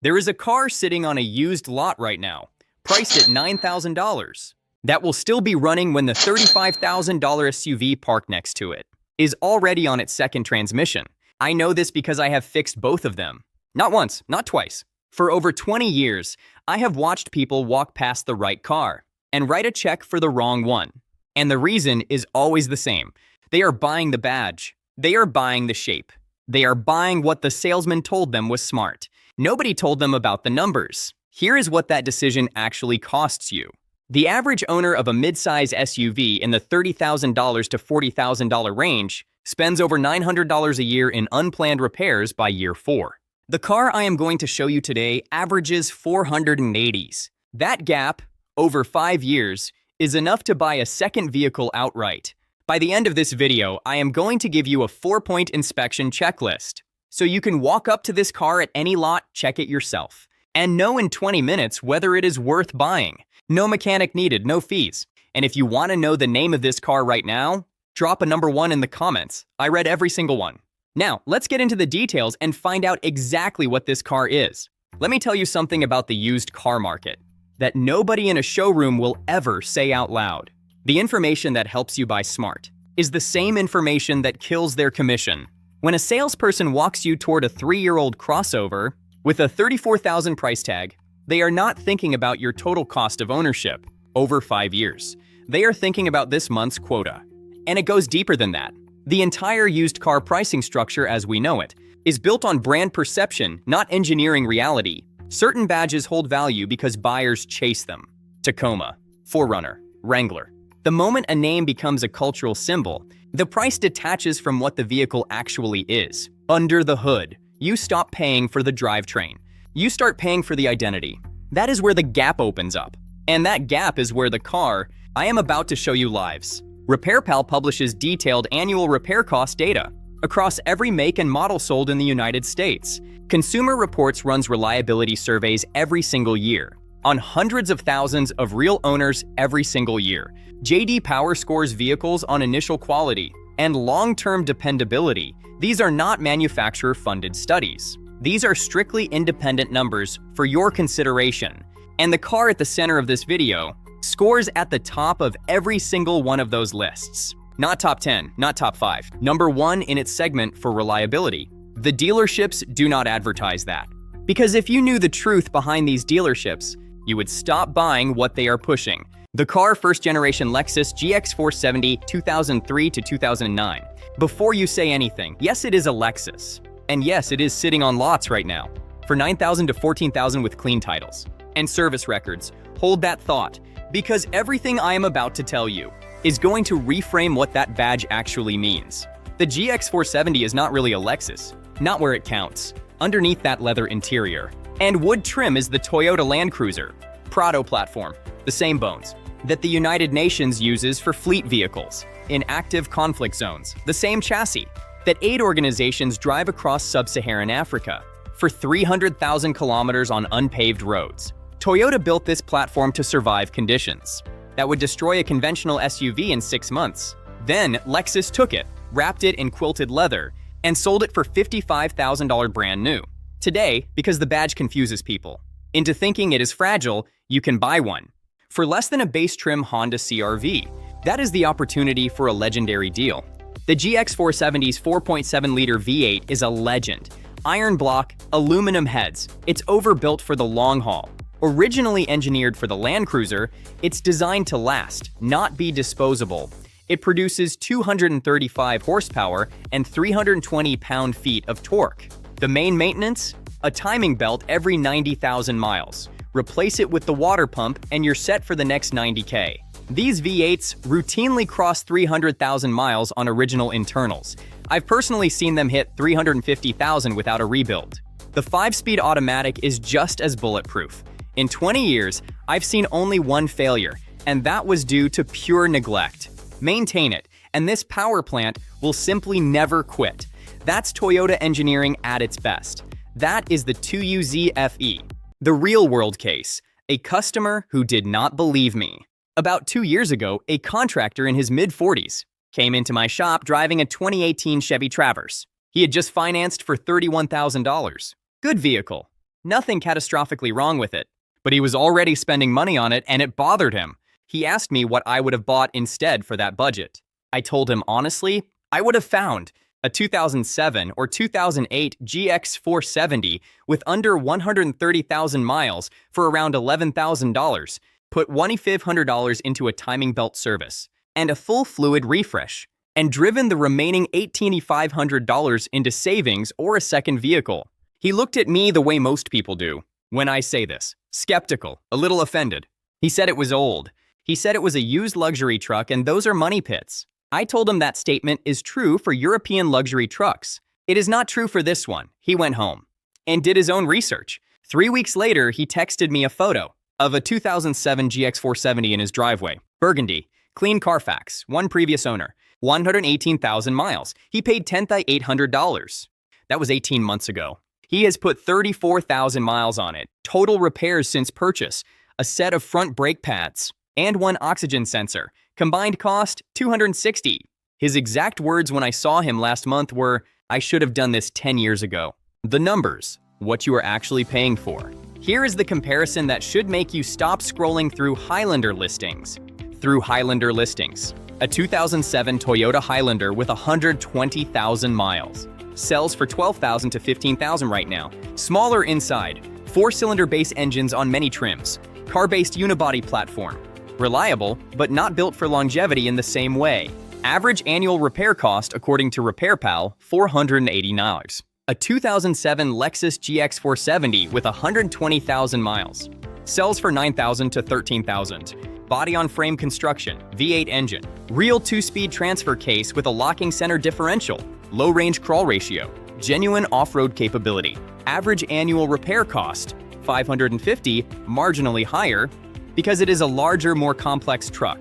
There is a car sitting on a used lot right now, priced at $9,000, that will still be running when the $35,000 SUV parked next to it is already on its second transmission. I know this because I have fixed both of them. Not once, not twice. For over 20 years, I have watched people walk past the right car and write a check for the wrong one. And the reason is always the same. They are buying the badge. They are buying the shape. They are buying what the salesman told them was smart. Nobody told them about the numbers. Here is what that decision actually costs you. The average owner of a mid-size SUV in the $30,000 to $40,000 range spends over $900 a year in unplanned repairs by year 4. The car I am going to show you today averages 480s. That gap, over 5 years, is enough to buy a second vehicle outright. By the end of this video, I am going to give you a 4-point inspection checklist, so you can walk up to this car at any lot, check it yourself, and know in 20 minutes whether it is worth buying. No mechanic needed, no fees. And if you want to know the name of this car right now, drop a number 1 in the comments. I read every single one. Now, let's get into the details and find out exactly what this car is. Let me tell you something about the used car market that nobody in a showroom will ever say out loud. The information that helps you buy smart is the same information that kills their commission. When a salesperson walks you toward a 3-year-old crossover with a $34,000 price tag, they are not thinking about your total cost of ownership over 5 years. They are thinking about this month's quota. And it goes deeper than that. The entire used car pricing structure as we know it is built on brand perception, not engineering reality. Certain badges hold value because buyers chase them. Tacoma, 4Runner, Wrangler. The moment a name becomes a cultural symbol, the price detaches from what the vehicle actually is. Under the hood, you stop paying for the drivetrain. You start paying for the identity. That is where the gap opens up. And that gap is where the car I am about to show you lives. RepairPal publishes detailed annual repair cost data across every make and model sold in the United States. Consumer Reports runs reliability surveys every single year on hundreds of thousands of real owners every single year. J.D. Power scores vehicles on initial quality and long-term dependability. These are not manufacturer-funded studies. These are strictly independent numbers for your consideration. And the car at the center of this video scores at the top of every single one of those lists. Not top 10, not top 5. Number 1 in its segment for reliability. The dealerships do not advertise that. Because if you knew the truth behind these dealerships, you would stop buying what they are pushing. The car first-generation Lexus GX470 2003 to 2009. Before you say anything, yes, it is a Lexus. And yes, it is sitting on lots right now for $9,000 to $14,000 with clean titles and service records. Hold that thought, because everything I am about to tell you is going to reframe what that badge actually means. The GX470 is not really a Lexus, not where it counts. Underneath that leather interior and wood trim is the Toyota Land Cruiser Prado platform, the same bones that the United Nations uses for fleet vehicles in active conflict zones, the same chassis that aid organizations drive across sub-Saharan Africa for 300,000 kilometers on unpaved roads. Toyota built this platform to survive conditions that would destroy a conventional SUV in 6 months. Then Lexus took it, wrapped it in quilted leather, and sold it for $55,000 brand new. Today, because the badge confuses people into thinking it is fragile, you can buy one for less than a base trim Honda CR-V. That is the opportunity for a legendary deal. The GX470's 4.7-liter V8 is a legend. Iron block, aluminum heads. It's overbuilt for the long haul. Originally engineered for the Land Cruiser, it's designed to last, not be disposable. It produces 235 horsepower and 320 pound-feet of torque. The main maintenance? A timing belt every 90,000 miles. Replace it with the water pump and you're set for the next 90K. These V8s routinely cross 300,000 miles on original internals. I've personally seen them hit 350,000 without a rebuild. The 5-speed automatic is just as bulletproof. In 20 years, I've seen only one failure, and that was due to pure neglect. Maintain it, and this power plant will simply never quit. That's Toyota engineering at its best. That is the 2UZ-FE. The real-world case, a customer who did not believe me. About 2 years ago, a contractor in his mid-40s came into my shop driving a 2018 Chevy Traverse. He had just financed for $31,000. Good vehicle. Nothing catastrophically wrong with it. But he was already spending money on it and it bothered him. He asked me what I would have bought instead for that budget. I told him honestly, I would have found a 2007 or 2008 GX470 with under 130,000 miles for around $11,000, put $2,500 into a timing belt service and a full fluid refresh, and driven the remaining $1,800 into savings or a second vehicle. He looked at me the way most people do when I say this, skeptical, a little offended. He said it was old. He said it was a used luxury truck and those are money pits. I told him that statement is true for European luxury trucks. It is not true for this one. He went home and did his own research. 3 weeks later, he texted me a photo of a 2007 GX470 in his driveway. Burgundy, clean Carfax, one previous owner, 118,000 miles. He paid $10,800. That was 18 months ago. He has put 34,000 miles on it. Total repairs since purchase, a set of front brake pads, and one oxygen sensor. Combined cost, $260. His exact words when I saw him last month were, I should have done this 10 years ago. The numbers, what you are actually paying for. Here is the comparison that should make you stop scrolling through Highlander listings. Through Highlander listings. A 2007 Toyota Highlander with 120,000 miles. Sells for $12,000 to $15,000 right now. Smaller inside. 4-cylinder base engines on many trims. Car-based unibody platform. Reliable, but not built for longevity in the same way. Average annual repair cost, according to RepairPal, $480. A 2007 Lexus GX470 with 120,000 miles. Sells for $9,000 to $13,000. Body-on-frame construction, V8 engine. Real 2-speed transfer case with a locking center differential. Low-range crawl ratio. Genuine off-road capability. Average annual repair cost, $550, marginally higher, because it is a larger, more complex truck.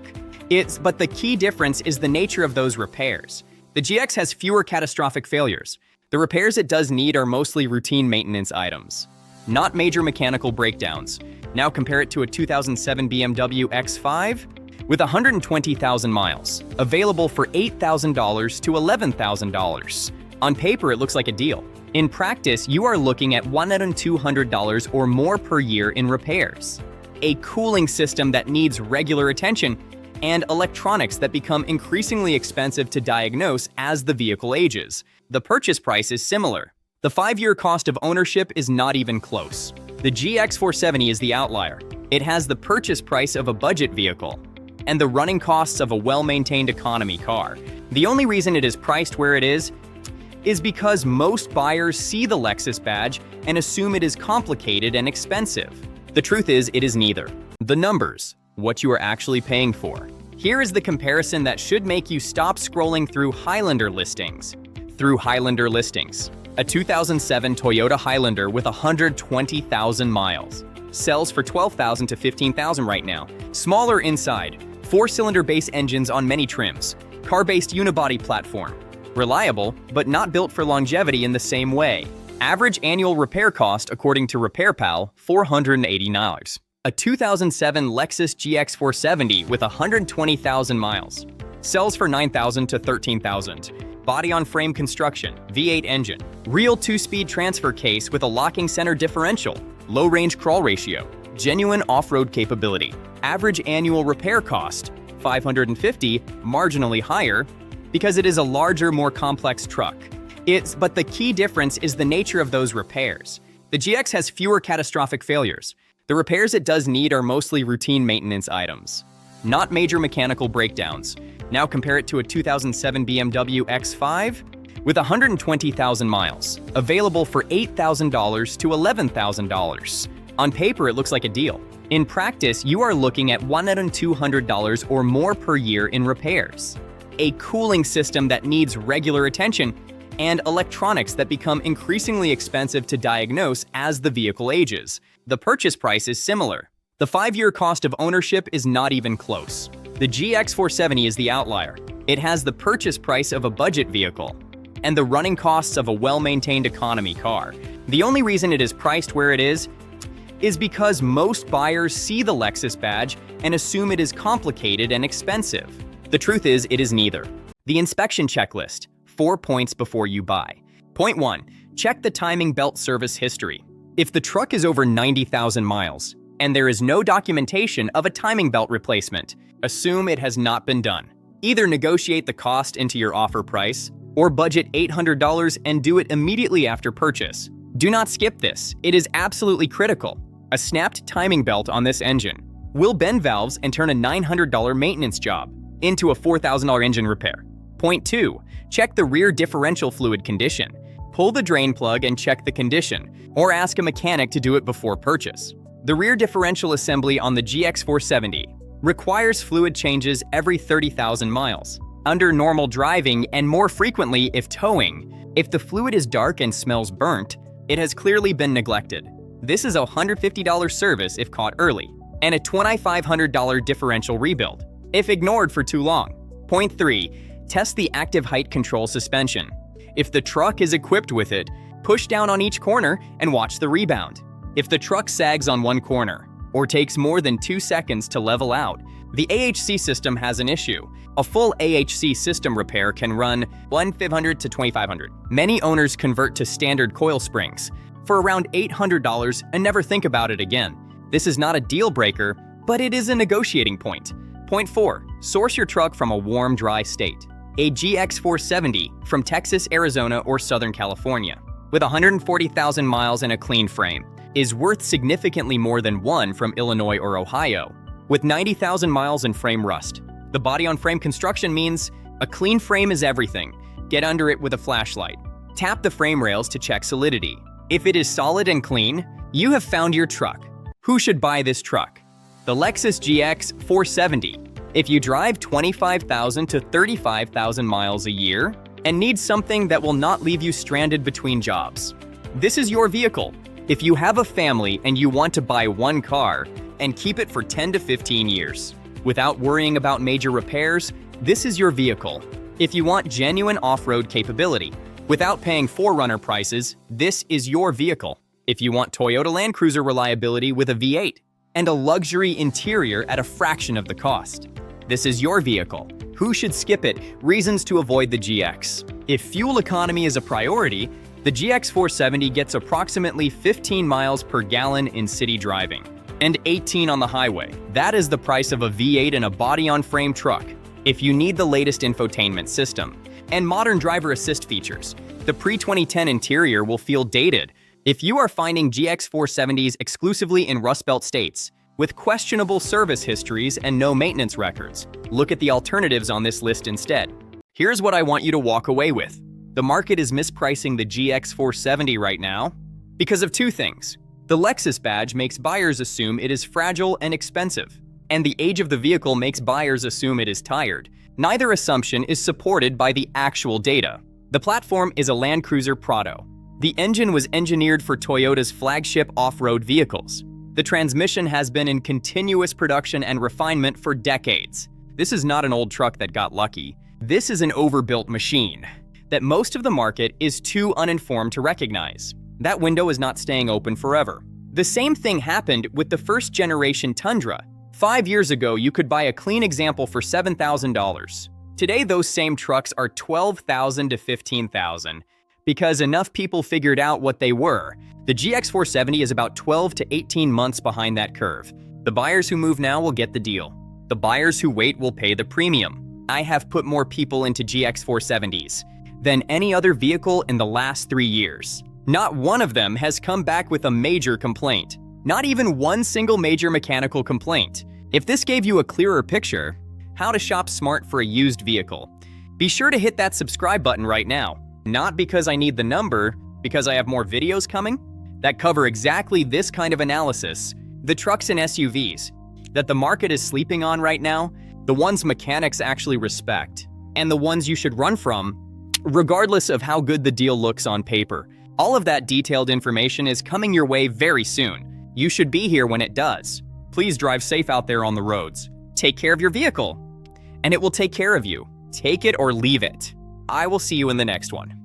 But the key difference is the nature of those repairs. The GX has fewer catastrophic failures. The repairs it does need are mostly routine maintenance items, not major mechanical breakdowns. Now compare it to a 2007 BMW X5 with 120,000 miles, available for $8,000 to $11,000. On paper, it looks like a deal. In practice, you are looking at $1,200 or more per year in repairs. A cooling system that needs regular attention, and electronics that become increasingly expensive to diagnose as the vehicle ages. The purchase price is similar. The 5-year cost of ownership is not even close. The GX470 is the outlier. It has the purchase price of a budget vehicle and the running costs of a well-maintained economy car. The only reason it is priced where it is because most buyers see the Lexus badge and assume it is complicated and expensive. The truth is, it is neither. The numbers, what you are actually paying for. Here is the comparison that should make you stop scrolling through Highlander listings. Through Highlander listings. A 2007 Toyota Highlander with 120,000 miles. Sells for $12,000 to $15,000 right now. Smaller inside. 4-cylinder base engines on many trims. Car-based unibody platform. Reliable, but not built for longevity in the same way. Average annual repair cost, according to RepairPal, $480. A 2007 Lexus GX470 with 120,000 miles. Sells for $9,000 to $13,000. Body-on-frame construction, V8 engine. Real 2-speed transfer case with a locking center differential. Low-range crawl ratio. Genuine off-road capability. Average annual repair cost, $550, marginally higher, because it is a larger, more complex truck. But the key difference is the nature of those repairs. The GX has fewer catastrophic failures. The repairs it does need are mostly routine maintenance items, not major mechanical breakdowns. Now compare it to a 2007 BMW X5 with 120,000 miles, available for $8,000 to $11,000. On paper, it looks like a deal. In practice, you are looking at $1,200 or more per year in repairs. A cooling system that needs regular attention, and electronics that become increasingly expensive to diagnose as the vehicle ages. The purchase price is similar. The 5-year cost of ownership is not even close. The GX470 is the outlier. It has the purchase price of a budget vehicle and the running costs of a well-maintained economy car. The only reason it is priced where it is because most buyers see the Lexus badge and assume it is complicated and expensive. The truth is, it is neither. The inspection checklist. 4 points before you buy. Point 1. Check the timing belt service history. If the truck is over 90,000 miles and there is no documentation of a timing belt replacement, assume it has not been done. Either negotiate the cost into your offer price or budget $800 and do it immediately after purchase. Do not skip this. It is absolutely critical. A snapped timing belt on this engine will bend valves and turn a $900 maintenance job into a $4,000 engine repair. Point 2. Check the rear differential fluid condition. Pull the drain plug and check the condition, or ask a mechanic to do it before purchase. The rear differential assembly on the GX470 requires fluid changes every 30,000 miles, under normal driving and more frequently if towing. If the fluid is dark and smells burnt, it has clearly been neglected. This is a $150 service if caught early, and a $2,500 differential rebuild if ignored for too long. Point 3. Test the active height control suspension. If the truck is equipped with it, push down on each corner and watch the rebound. If the truck sags on one corner or takes more than 2 seconds to level out, the AHC system has an issue. A full AHC system repair can run $1,500 to $2,500. Many owners convert to standard coil springs for around $800 and never think about it again. This is not a deal breaker, but it is a negotiating point. Point 4. Source your truck from a warm, dry state. A GX470 from Texas, Arizona, or Southern California with 140,000 miles and a clean frame is worth significantly more than one from Illinois or Ohio with 90,000 miles and frame rust. The body-on-frame construction means a clean frame is everything. Get under it with a flashlight. Tap the frame rails to check solidity. If it is solid and clean, you have found your truck. Who should buy this truck? The Lexus GX470. If you drive 25,000 to 35,000 miles a year and need something that will not leave you stranded between jobs, this is your vehicle. If you have a family and you want to buy one car and keep it for 10 to 15 years without worrying about major repairs, this is your vehicle. If you want genuine off-road capability without paying Forerunner prices, this is your vehicle. If you want Toyota Land Cruiser reliability with a V8 and a luxury interior at a fraction of the cost, this is your vehicle. Who should skip it? Reasons to avoid the GX. If fuel economy is a priority, the GX470 gets approximately 15 miles per gallon in city driving and 18 on the highway. That is the price of a V8 and a body-on-frame truck. If you need the latest infotainment system and modern driver assist features, the pre-2010 interior will feel dated. If you are finding GX470s exclusively in Rust Belt states with questionable service histories and no maintenance records, look at the alternatives on this list instead. Here's what I want you to walk away with. The market is mispricing the GX470 right now because of two things. The Lexus badge makes buyers assume it is fragile and expensive, and the age of the vehicle makes buyers assume it is tired. Neither assumption is supported by the actual data. The platform is a Land Cruiser Prado. The engine was engineered for Toyota's flagship off-road vehicles. The transmission has been in continuous production and refinement for decades. This is not an old truck that got lucky. This is an overbuilt machine that most of the market is too uninformed to recognize. That window is not staying open forever. The same thing happened with the first generation Tundra. 5 years ago, you could buy a clean example for $7,000. Today, those same trucks are $12,000 to $15,000 because enough people figured out what they were. The GX470 is about 12 to 18 months behind that curve. The buyers who move now will get the deal. The buyers who wait will pay the premium. I have put more people into GX470s than any other vehicle in the last 3 years. Not one of them has come back with a major complaint. Not even one single major mechanical complaint. If this gave you a clearer picture, how to shop smart for a used vehicle, be sure to hit that subscribe button right now. Not because I need the number, because I have more videos coming that cover exactly this kind of analysis. The trucks and SUVs that the market is sleeping on right now, the ones mechanics actually respect, and the ones you should run from, regardless of how good the deal looks on paper. All of that detailed information is coming your way very soon. You should be here when it does. Please drive safe out there on the roads. Take care of your vehicle, and it will take care of you. Take it or leave it. I will see you in the next one.